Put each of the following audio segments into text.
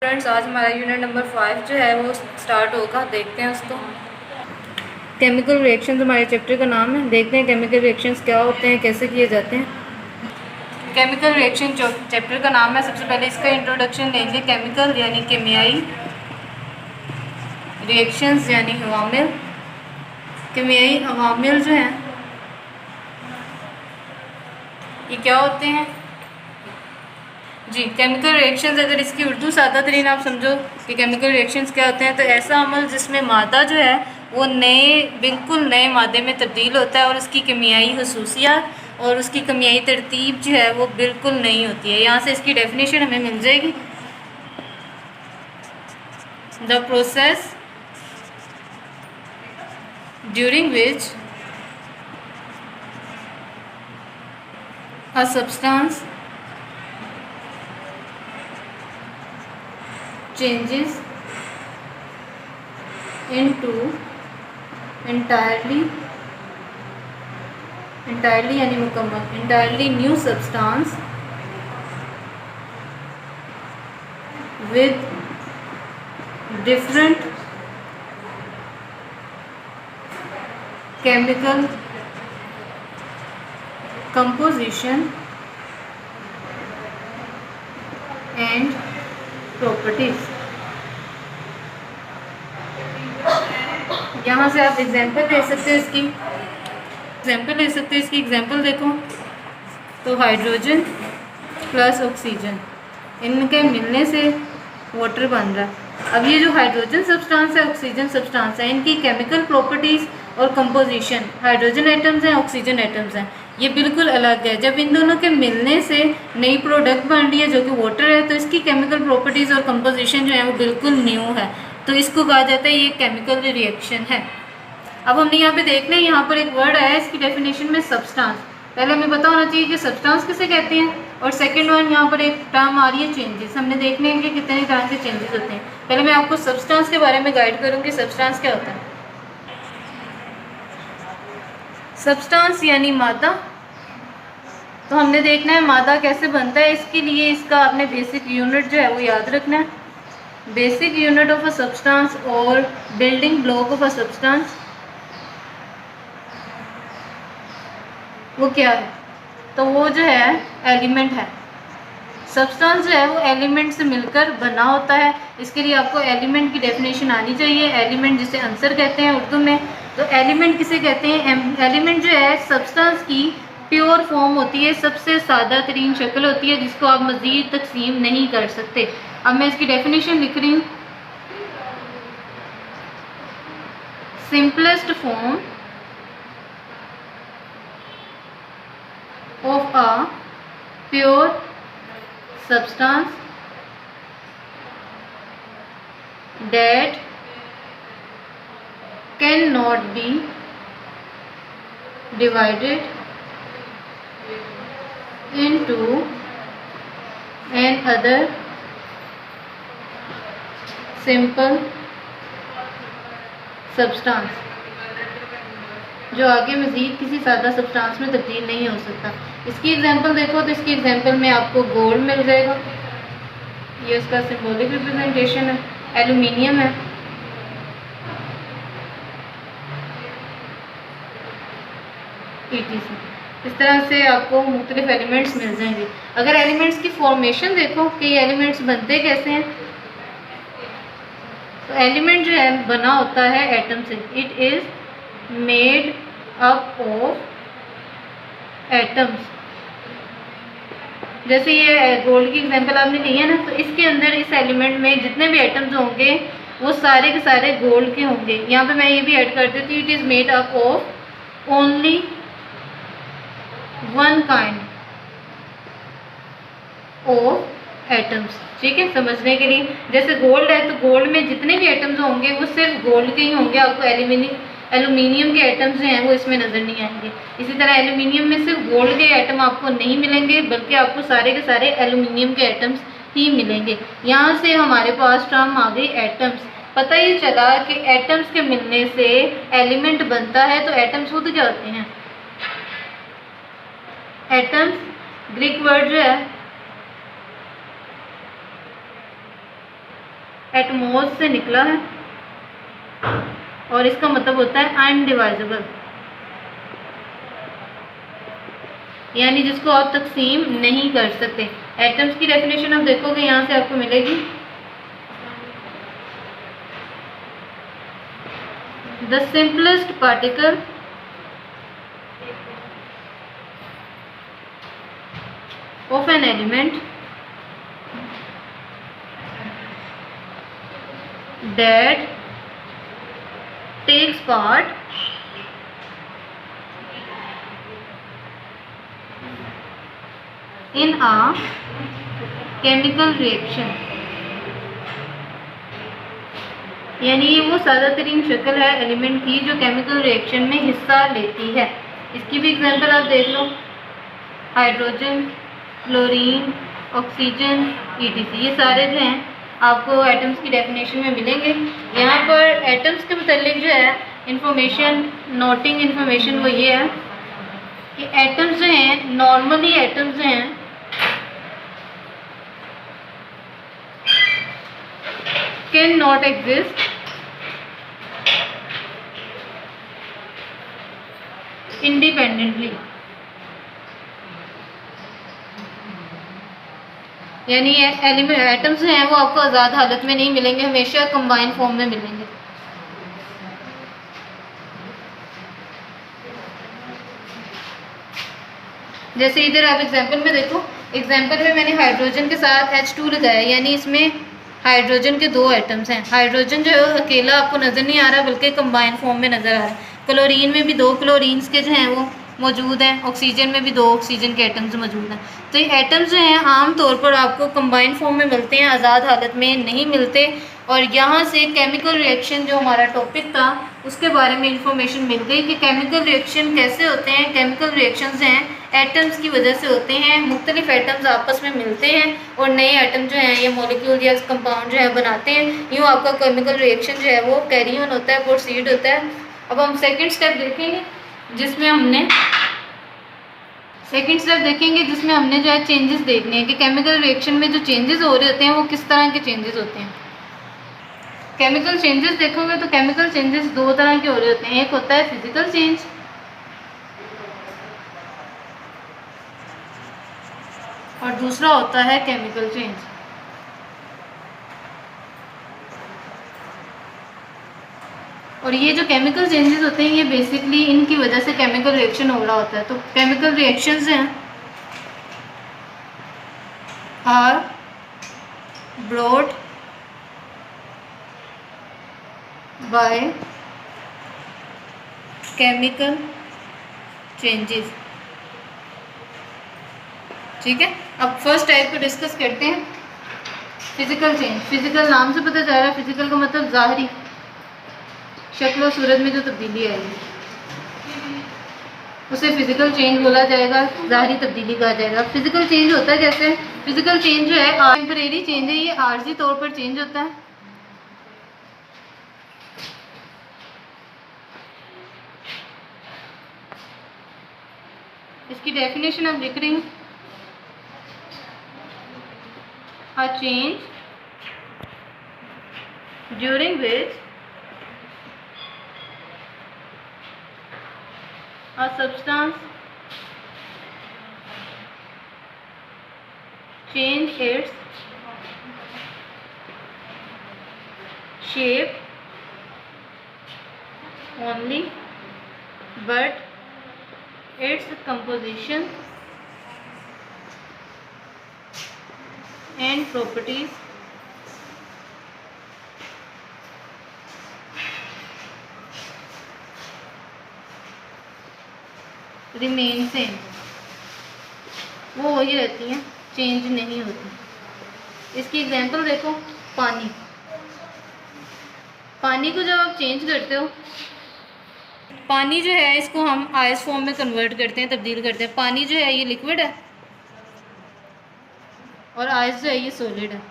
Friends, आज हमारा unit number 5 जो है वो स्टार्ट होगा। देखते हैं उसको। केमिकल रिएक्शंस हमारे चैप्टर का नाम है। देखते हैं केमिकल रिएक्शंस क्या होते हैं, कैसे किए जाते हैं। केमिकल रिएक्शन जो चैप्टर का नाम है, सबसे पहले इसका इंट्रोडक्शन लेंगे। केमिकल यानी केमियाई, रिएक्शंस यानी अवामिल। केमियाई अवामिल जो हैं ये क्या होते हैं जी। केमिकल रिएक्शंस, अगर इसकी उर्दू सादा तरीन आप समझो कि केमिकल रिएक्शंस क्या होते हैं, तो ऐसा अमल जिसमें मादा जो है वो बिल्कुल नए मादे में तब्दील होता है और उसकी केमियाई खसूसियात और उसकी केमियाई तरतीब जो है वो बिल्कुल नहीं होती है। यहाँ से इसकी डेफिनेशन हमें मिल जाएगी। The process during which a substance changes into entirely यानी मुकम्मल, entirely new substance with different chemical composition and properties। यहाँ से आप एग्जाम्पल ले सकते हो इसकी एग्जाम्पल देखो तो हाइड्रोजन प्लस ऑक्सीजन, इनके मिलने से वाटर बन रहा है। अब ये जो हाइड्रोजन सब्सटेंस है, ऑक्सीजन सब्सटेंस है, इनकी केमिकल प्रॉपर्टीज़ और कंपोजिशन, हाइड्रोजन एटम्स हैं, ऑक्सीजन एटम्स हैं, ये बिल्कुल अलग है। जब इन दोनों के मिलने से नई प्रोडक्ट बन रही है जो कि वाटर है, तो इसकी केमिकल प्रॉपर्टीज़ और कंपोजिशन जो है वो बिल्कुल न्यू है, तो इसको कहा जाता है ये केमिकल रिएक्शन है। अब हमने यहाँ पे देख लें, यहाँ पर एक वर्ड आया है इसकी डेफिनेशन में, सब्सटेंस। पहले हमें पता होना चाहिए कि सब्सटेंस किसे कहते हैं, और सेकंड वन यहाँ पर एक टर्म आ रही है चेंजेस। हमने देखने हैं कि कितने तरह के चेंजेस होते हैं। पहले मैं आपको सब्सटेंस के बारे में गाइड करूँगी। सब्सटेंस क्या होता है? सब्सटेंस यानी मादा। तो हमने देखना है मादा कैसे बनता है। इसके लिए इसका आपने बेसिक यूनिट जो है वो याद रखना है। Basic unit of a substance और building block of a substance वो क्या है? तो वो जो है एलिमेंट है। सब्सटेंस जो है वो एलिमेंट से मिलकर बना होता है। इसके लिए आपको एलिमेंट की डेफिनेशन आनी चाहिए। एलिमेंट जिसे आंसर कहते हैं उर्दू में। तो एलिमेंट किसे कहते हैं? एलिमेंट जो है सब्सटेंस की प्योर फॉर्म होती है, सबसे सादा तरीन शक्ल होती है जिसको आप मज़ीद तकसीम नहीं कर सकते। अब मैं इसकी डेफिनेशन लिख रही हूँ। Simplest form of a pure substance that cannot be divided into another simple substance, जो आगे मज़ीद किसी सादा सब्सटेंस में तब्दील नहीं हो सकता। इसकी एग्जांपल देखो तो इसकी एग्जांपल में आपको गोल्ड मिल जाएगा, ये उसका सिंबॉलिक रिप्रेजेंटेशन है। एल्यूमिनियम है, ETC। इस तरह से आपको मुख्तलिफ एलिमेंट्स मिल जाएंगे। अगर एलिमेंट्स की फॉर्मेशन देखो कि ये एलिमेंट्स बनते कैसे हैं, तो एलिमेंट जो है बना होता है एटम से। It is made up of atoms. जैसे ये गोल्ड की एग्जांपल आपने ली है ना, तो इसके अंदर इस एलिमेंट में जितने भी एटम्स होंगे वो सारे के सारे गोल्ड के होंगे। यहाँ पे मैं ये भी ऐड कर देती हूँ, it is made up of only one kind of atoms. ठीक है, समझने के लिए, जैसे गोल्ड है तो गोल्ड में जितने भी एटम्स होंगे वो सिर्फ गोल्ड के ही होंगे। आपको एल्यूमिनियम के एटम्स जो हैं वो इसमें नज़र नहीं आएंगे। इसी तरह एल्यूमिनियम में सिर्फ गोल्ड के एटम आपको नहीं मिलेंगे, बल्कि आपको सारे के सारे एल्यूमिनियम के एटम्स ही मिलेंगे। यहाँ से हमारे पास टर्म आ गई एटम्स। पता ही चला कि एटम्स के मिलने से एलिमेंट बनता है। तो एटम्स खुद क्या होते हैं? एटम्स ग्रीक वर्ड जो है एटमॉस से निकला है और इसका मतलब होता है अनडिवाइजेबल, यानी जिसको आप तकसीम नहीं कर सकते। एटम्स की डेफिनेशन आप देखोगे यहाँ से आपको मिलेगी, the simplest particle of an element that takes part in a chemical reaction, यानी ये वो सादा तरीन शक्ल है एलिमेंट की जो केमिकल रिएक्शन में हिस्सा लेती है। इसकी भी एग्जांपल आप देख लो, हाइड्रोजन, क्लोरीन, ऑक्सीजन, ईटीसी, ये सारे जो हैं आपको एटम्स की डेफिनेशन में मिलेंगे। यहाँ पर एटम्स के मुतालिक जो है इंफॉर्मेशन, नोटिंग इंफॉर्मेशन वो ये है कि एटम्स जो हैं, नॉर्मली एटम्स जो हैं कैन नॉट एग्जिस्ट इंडिपेंडेंटली, यानी एटम्स हैं वो आपको आज़ाद हालत में नहीं मिलेंगे, हमेशा कंबाइंड फॉर्म में मिलेंगे। जैसे इधर आप एग्जांपल में देखो, एग्जांपल में मैंने हाइड्रोजन के साथ H2 लगाया, यानी इसमें हाइड्रोजन के 2 एटम्स हैं। हाइड्रोजन जो है अकेला आपको नज़र नहीं आ रहा बल्कि कंबाइंड फॉर्म में नज़र आ रहा है। क्लोरीन में भी 2 क्लोरीन्स के जो हैं वो मौजूद हैं, ऑक्सीजन में भी 2 ऑक्सीजन के एटम्स मौजूद हैं। तो ये एटम्स जो हैं आम तौर पर आपको कंबाइंड फॉर्म में मिलते हैं, आज़ाद हालत में नहीं मिलते। और यहाँ से केमिकल रिएक्शन जो हमारा टॉपिक था उसके बारे में इंफॉर्मेशन मिल गई कि केमिकल रिएक्शन कैसे होते हैं। केमिकल रिएक्शंस हैं एटम्स की वजह से होते हैं, मुख्तलिफ एटम्स आपस में मिलते हैं और नए एटम जो हैं ये मॉलिक्यूल या कंपाउंड जो है बनाते हैं। यूँ आपका केमिकल रिएक्शन जो है वो कैरी ऑन होता है, प्रोसीड होता है। अब हम सेकेंड स्टेप देखेंगे जिसमें हमने जिसमें हमने जो है चेंजेस देखने हैं कि केमिकल रिएक्शन में जो चेंजेस हो रहे होते हैं वो किस तरह के चेंजेस होते हैं। केमिकल चेंजेस देखोगे तो केमिकल चेंजेस 2 तरह के हो रहे होते हैं, एक होता है फिजिकल चेंज और दूसरा होता है केमिकल चेंज। और ये जो केमिकल चेंजेस होते हैं ये बेसिकली इनकी वजह से केमिकल रिएक्शन हो रहा होता है। तो केमिकल रिएक्शंस हैं are brought by chemical changes. ठीक है, अब फर्स्ट टाइप को डिस्कस करते हैं, फिजिकल चेंज। फिजिकल नाम से पता चल रहा है, फिजिकल का मतलब ज़ाहरी, शक्ल और सूरत में जो तब्दीली आएगी उसे फिजिकल चेंज बोला जाएगा, ज़ाहरी तब्दीली कहा जाएगा। फिजिकल चेंज होता है कैसे, फिजिकल चेंज जो है टेम्परेरी चेंज है, ये आर्जी तौर पर चेंज होता है। इसकी डेफिनेशन हम लिख रही हूँ, a change during which a substance change its shape only, but its composition and properties remain same, वो वही रहती हैं, चेंज नहीं होती। इसकी एग्जांपल देखो, पानी। पानी को जब आप चेंज करते हो, पानी जो है इसको हम आइस फॉर्म में कन्वर्ट करते हैं, तब्दील करते हैं। पानी जो है ये लिक्विड है और आइस जो है ये सॉलिड है।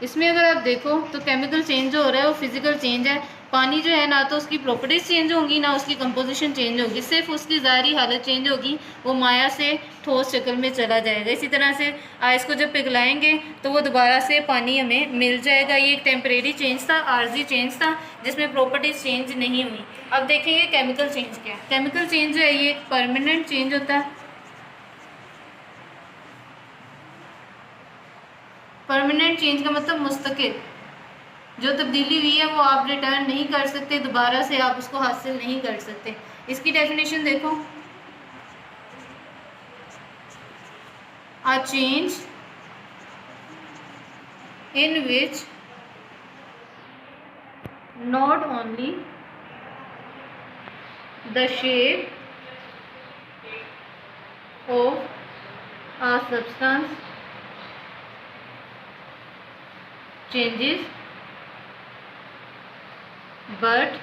इसमें अगर आप देखो तो केमिकल चेंज जो हो रहा है वो फिजिकल चेंज है। पानी जो है ना तो उसकी प्रॉपर्टीज चेंज होंगी ना उसकी कंपोजिशन चेंज होगी, सिर्फ उसकी ज़ाहिरी हालत चेंज होगी, वो माया से ठोस शक्ल में चला जाएगा। इसी तरह से आइस को जब पिघलाएंगे तो वो दोबारा से पानी हमें मिल जाएगा। ये एक टेम्परेरी चेंज था, आर्जी चेंज था, जिसमें प्रॉपर्टीज चेंज नहीं हुई। अब देखेंगे केमिकल चेंज क्या है। केमिकल चेंज जो है ये एक परमानेंट चेंज होता है। परमानेंट चेंज का मतलब मुस्तकिल, जो तब्दीली हुई है वो आप रिटर्न नहीं कर सकते, दोबारा से आप उसको हासिल नहीं कर सकते। इसकी डेफिनेशन देखो, a change in which not only the shape of a substance changes but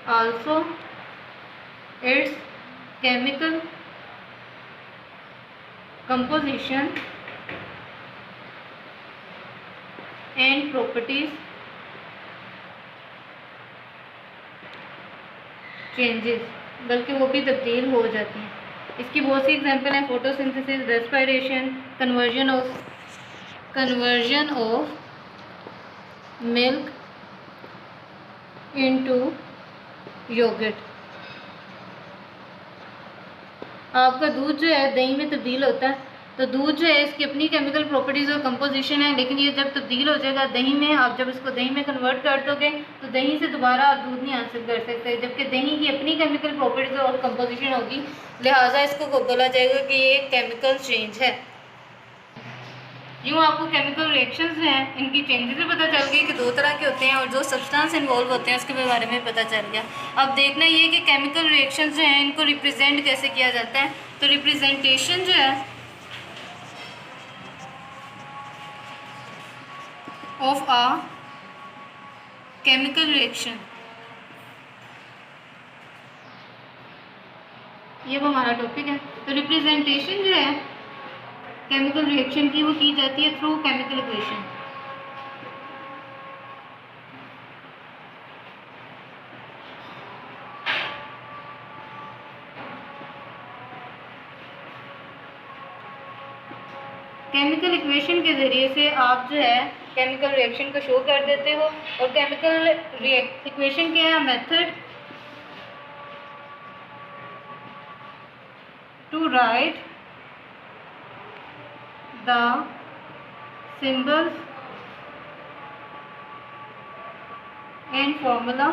also its chemical composition and properties changes, बल्कि वो भी तब्दील हो जाती हैं। इसकी बहुत सी एग्जांपल हैं, photosynthesis, respiration, conversion of milk into yoghurt. आपका दूध जो है दही में तब्दील होता है, तो दूध जो है इसकी अपनी केमिकल प्रॉपर्टीज़ और कंपोजिशन है, लेकिन ये जब तब्दील हो जाएगा दही में, आप जब इसको दही में कन्वर्ट कर दोगे तो दही से दोबारा आप दूध नहीं हासिल कर सकते, जबकि दही की अपनी केमिकल प्रॉपर्टीज़ और कंपोजिशन होगी, लिहाजा इसको बोला जाएगा कि ये केमिकल चेंज है। यूँ आपको केमिकल रिएक्शंस जो हैं इनकी चेंजेस भी पता चल गई कि दो तरह के होते हैं, और जो सब्सटेंस इन्वॉल्व होते हैं उसके बारे में पता चल गया। अब देखना ये कि केमिकल रिएक्शंस जो हैं इनको रिप्रेजेंट कैसे किया जाता है। तो रिप्रेजेंटेशन जो है ऑफ आ केमिकल रिएक्शन, ये वो हमारा टॉपिक है। तो रिप्रेजेंटेशन जो है केमिकल रिएक्शन की वो की जाती है through chemical equation. Chemical equation के ज़रिए से आप जो है केमिकल रिएक्शन को शो कर देते हो। और केमिकल इक्वेशन क्या है? Method to write the symbols and formula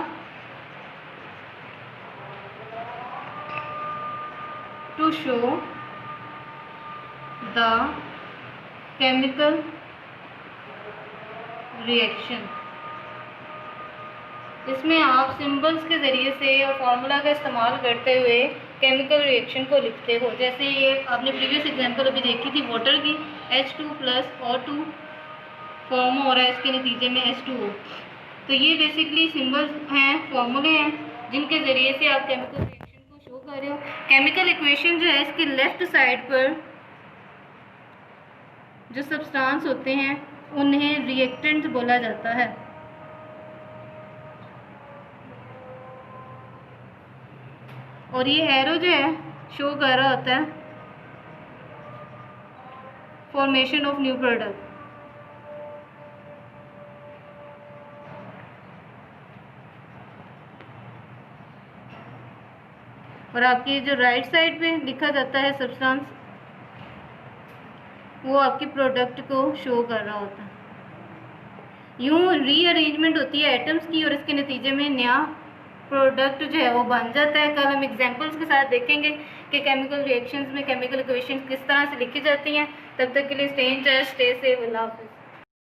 to show the chemical reaction. इसमें आप सिंबल्स के ज़रिए से और फार्मूला का इस्तेमाल करते हुए केमिकल रिएक्शन को लिखते हो। जैसे ये आपने प्रीवियस एग्जांपल अभी देखी थी वाटर की, H2 + O2 फॉर्म हो रहा है इसके नतीजे में H2O। तो ये बेसिकली सिंबल्स हैं, फार्मूले हैं, जिनके ज़रिए से आप केमिकल रिएक्शन को शो कर रहे हो। केमिकल इक्वेशन जो है इसकी लेफ़्ट साइड पर जो सब्सटेंस होते हैं उन्हें रिएक्टेंट बोला जाता है। और ये एरो जो है शो कर रहा होता है फॉर्मेशन ऑफ न्यू प्रोडक्ट। और आपकी जो राइट साइड पे लिखा जाता है सब्सटेंस, वो आपके प्रोडक्ट को शो कर रहा होता है। यूँ रीअरेंजमेंट होती है एटम्स की और इसके नतीजे में नया प्रोडक्ट जो है वो बन जाता है। कल हम एग्जांपल्स के साथ देखेंगे कि केमिकल रिएक्शंस में केमिकल इक्वेशंस किस तरह से लिखी जाती हैं। तब तक के लिए stay in touch, stay safe, अल्लाह हाफ़िज़।